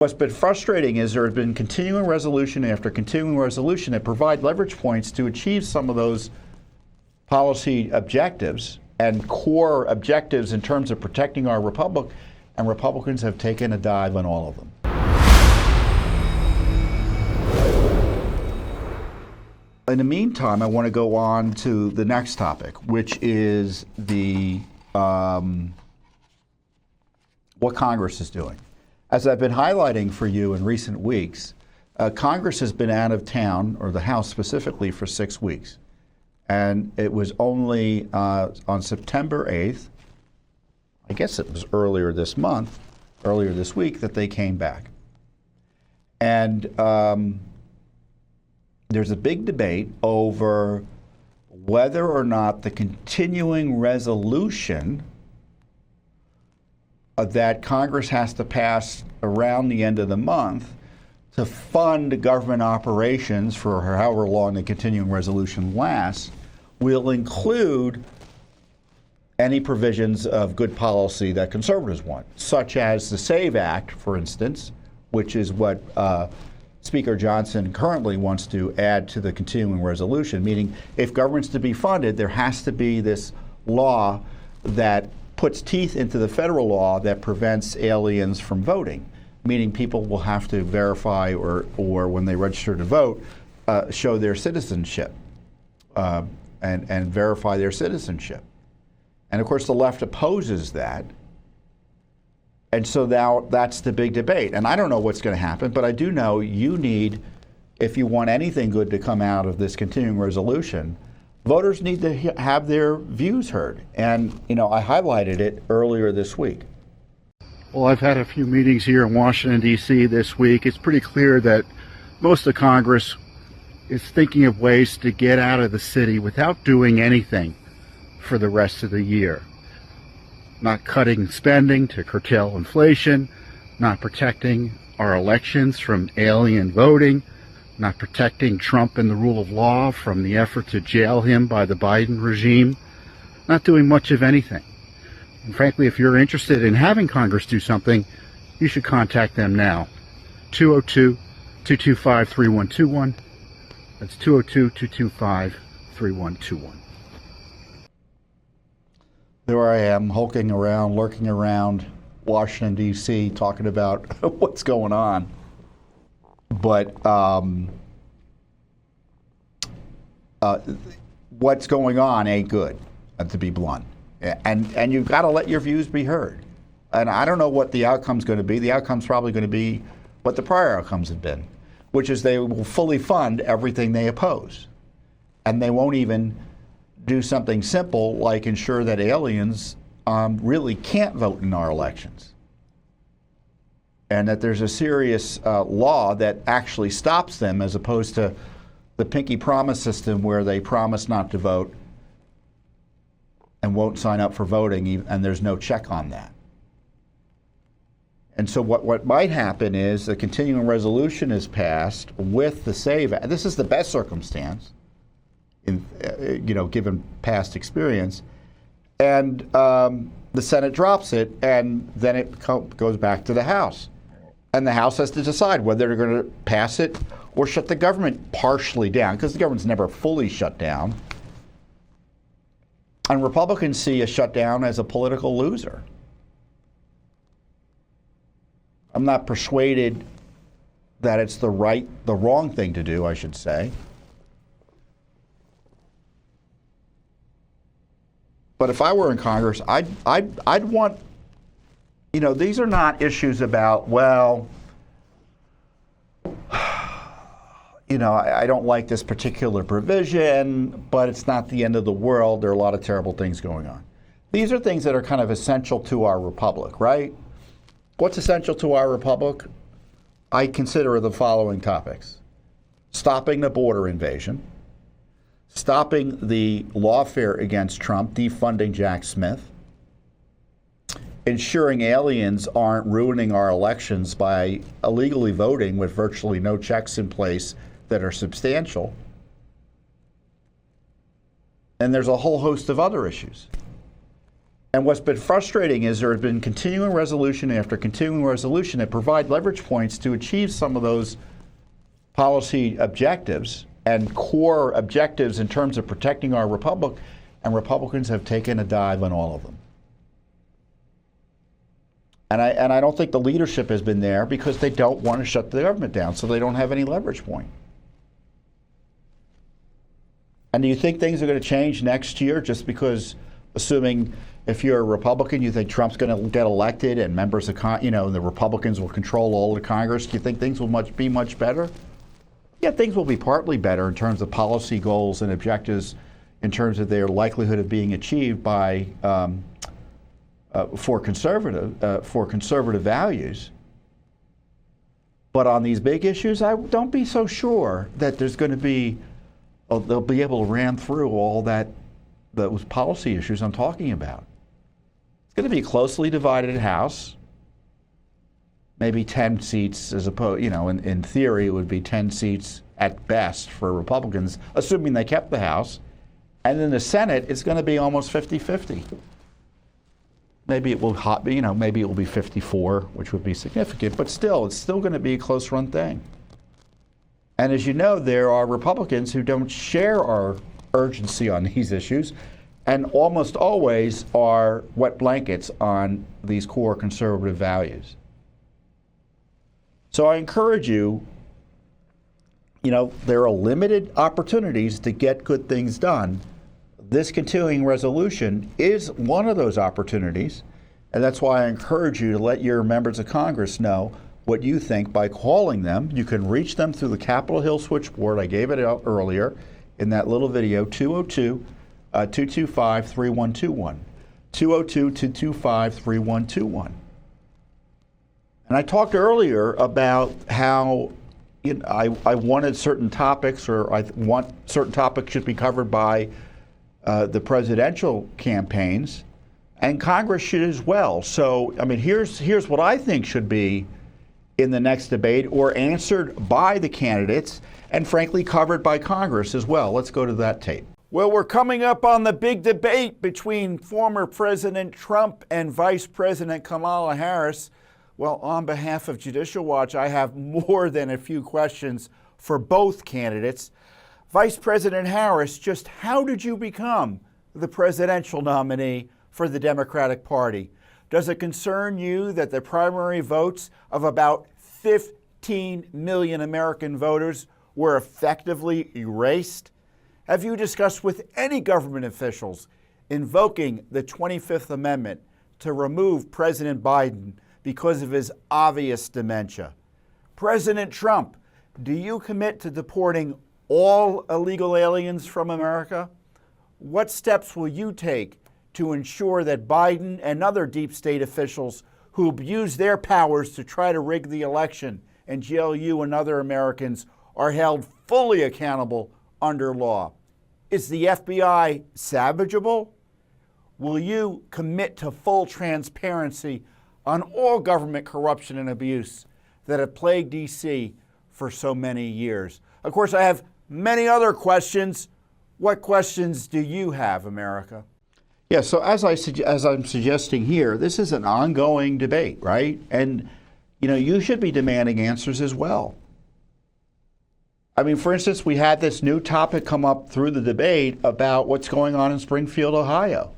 What's been frustrating is there has been continuing resolution after continuing resolution that provide leverage points to achieve some of those policy objectives and core objectives in terms of protecting our republic, and Republicans have taken a dive on all of them. In the meantime, I want to go on to the next topic, which is the what Congress is doing. As I've been highlighting for you in recent weeks, Congress has been out of town, or the House specifically, for 6 weeks. And it was only on September 8th, I guess it was earlier this week, that they came back. And there's a big debate over whether or not the continuing resolution that Congress has to pass around the end of the month to fund government operations for however long the continuing resolution lasts will include any provisions of good policy that conservatives want, such as the SAVE Act, for instance, which is what Speaker Johnson currently wants to add to the continuing resolution, meaning if government's to be funded, there has to be this law that puts teeth into the federal law that prevents aliens from voting, meaning people will have to verify or when they register to vote, show their citizenship and verify their citizenship. And of course, the left opposes that. And so now that's the big debate. And I don't know what's going to happen, but I do know you need, if you want anything good to come out of this continuing resolution, voters need to have their views heard. And, you know, I highlighted it earlier this week. Well, I've had a few meetings here in Washington, D.C. this week. It's pretty clear that most of Congress is thinking of ways to get out of the city without doing anything for the rest of the year. Not cutting spending to curtail inflation, not protecting our elections from alien voting, not protecting Trump and the rule of law from the effort to jail him by the Biden regime, not doing much of anything. And frankly, if you're interested in having Congress do something, you should contact them now. 202-225-3121. That's 202-225-3121. There I am, hulking around, lurking around Washington, D.C., talking about what's going on. But what's going on ain't good, to be blunt. And you've got to let your views be heard. And I don't know what the outcome's going to be. The outcome's probably going to be what the prior outcomes have been, which is they will fully fund everything they oppose. And they won't even do something simple like ensure that aliens really can't vote in our elections. And that there's a serious law that actually stops them, as opposed to the pinky promise system where they promise not to vote and won't sign up for voting, and there's no check on that. And so what might happen is the continuing resolution is passed with the SAVE Act. This is the best circumstance, given past experience, and the Senate drops it, and then it goes back to the House. And the House has to decide whether they're going to pass it or shut the government partially down, because the government's never fully shut down. And Republicans see a shutdown as a political loser. I'm not persuaded that it's the wrong thing to do, I should say. But if I were in Congress, I'd want, these are not issues about, I don't like this particular provision, but it's not the end of the world. There are a lot of terrible things going on. These are things that are kind of essential to our republic, right? What's essential to our republic? I consider the following topics: stopping the border invasion, stopping the lawfare against Trump, defunding Jack Smith, ensuring aliens aren't ruining our elections by illegally voting with virtually no checks in place that are substantial. And there's a whole host of other issues. And what's been frustrating is there has been continuing resolution after continuing resolution that provide leverage points to achieve some of those policy objectives and core objectives in terms of protecting our republic, and Republicans have taken a dive on all of them. And I don't think the leadership has been there because they don't want to shut the government down, so they don't have any leverage point. And do you think things are going to change next year just because, assuming if you're a Republican, you think Trump's going to get elected and members of the Republicans will control all of the Congress? Do you think things will be much better? Yeah, things will be partly better in terms of policy goals and objectives, in terms of their likelihood of being achieved by for conservative values. But on these big issues, I don't be so sure that there's going to be they'll be able to ram through all those policy issues I'm talking about. It's going to be a closely divided House, maybe 10 seats as opposed, in theory it would be 10 seats at best for Republicans, assuming they kept the House. And in the Senate, it's going to be almost 50-50. Maybe it will maybe it will be 54, which would be significant, but still, it's still going to be a close-run thing. And as you know, there are Republicans who don't share our urgency on these issues and almost always are wet blankets on these core conservative values. So I encourage you, there are limited opportunities to get good things done. This continuing resolution is one of those opportunities, and that's why I encourage you to let your members of Congress know what you think by calling them. You can reach them through the Capitol Hill switchboard. I gave it out earlier in that little video, 202-225-3121. 202-225-3121. And I talked earlier about how I wanted certain topics, or I want certain topics should be covered by the presidential campaigns, and Congress should as well. So, here's what I think should be in the next debate, or answered by the candidates, and frankly covered by Congress as well. Let's go to that tape. Well, we're coming up on the big debate between former President Trump and Vice President Kamala Harris. Well, on behalf of Judicial Watch, I have more than a few questions for both candidates. Vice President Harris, just how did you become the presidential nominee for the Democratic Party? Does it concern you that the primary votes of about 15 million American voters were effectively erased? Have you discussed with any government officials invoking the 25th Amendment to remove President Biden because of his obvious dementia? President Trump, do you commit to deporting all illegal aliens from America? What steps will you take to ensure that Biden and other deep state officials who abuse their powers to try to rig the election and jail you and other Americans are held fully accountable under law? Is the FBI salvageable? Will you commit to full transparency on all government corruption and abuse that have plagued D.C. for so many years? Of course, I have many other questions. What questions do you have, America? Yeah, so as I'm suggesting here, this is an ongoing debate, right? And, you should be demanding answers as well. For instance, we had this new topic come up through the debate about what's going on in Springfield, Ohio.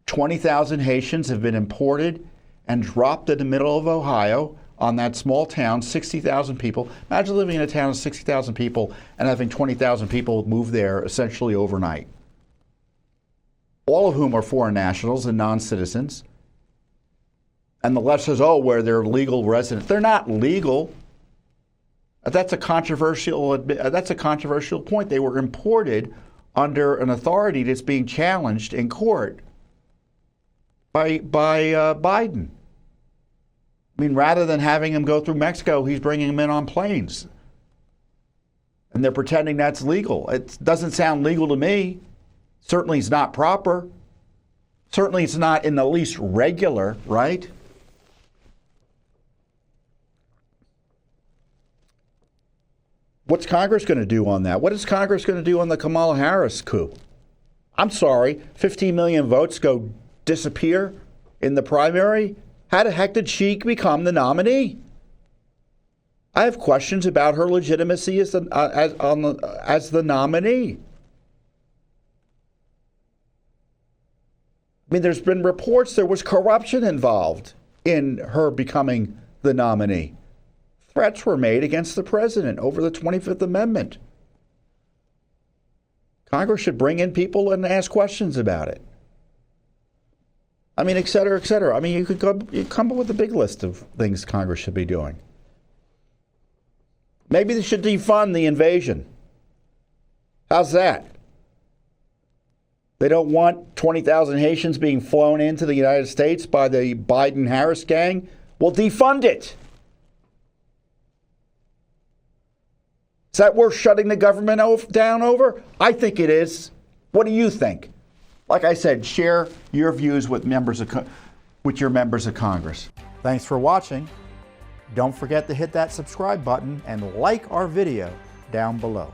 20,000 Haitians have been imported and dropped in the middle of Ohio on that small town, 60,000 people. Imagine living in a town of 60,000 people and having 20,000 people move there essentially overnight, all of whom are foreign nationals and non-citizens. And the left says, where they're legal residents. They're not legal. That's a controversial point. They were imported under an authority that's being challenged in court by Biden. Rather than having him go through Mexico, he's bringing them in on planes. And they're pretending that's legal. It doesn't sound legal to me. Certainly it's not proper. Certainly it's not in the least regular, right? What's Congress going to do on that? What is Congress going to do on the Kamala Harris coup? I'm sorry, 15 million votes go disappear in the primary? How the heck did she become the nominee? I have questions about her legitimacy as the nominee. I mean, there's been reports there was corruption involved in her becoming the nominee. Threats were made against the president over the 25th Amendment. Congress should bring in people and ask questions about it. I mean, et cetera, et cetera. I mean, you could come up with a big list of things Congress should be doing. Maybe they should defund the invasion. How's that? They don't want 20,000 Haitians being flown into the United States by the Biden-Harris gang? Well, defund it. Is that worth shutting the government down over? I think it is. What do you think? Like I said, share your views with your members of Congress. Thanks for watching. Don't forget to hit that subscribe button and like our video down below.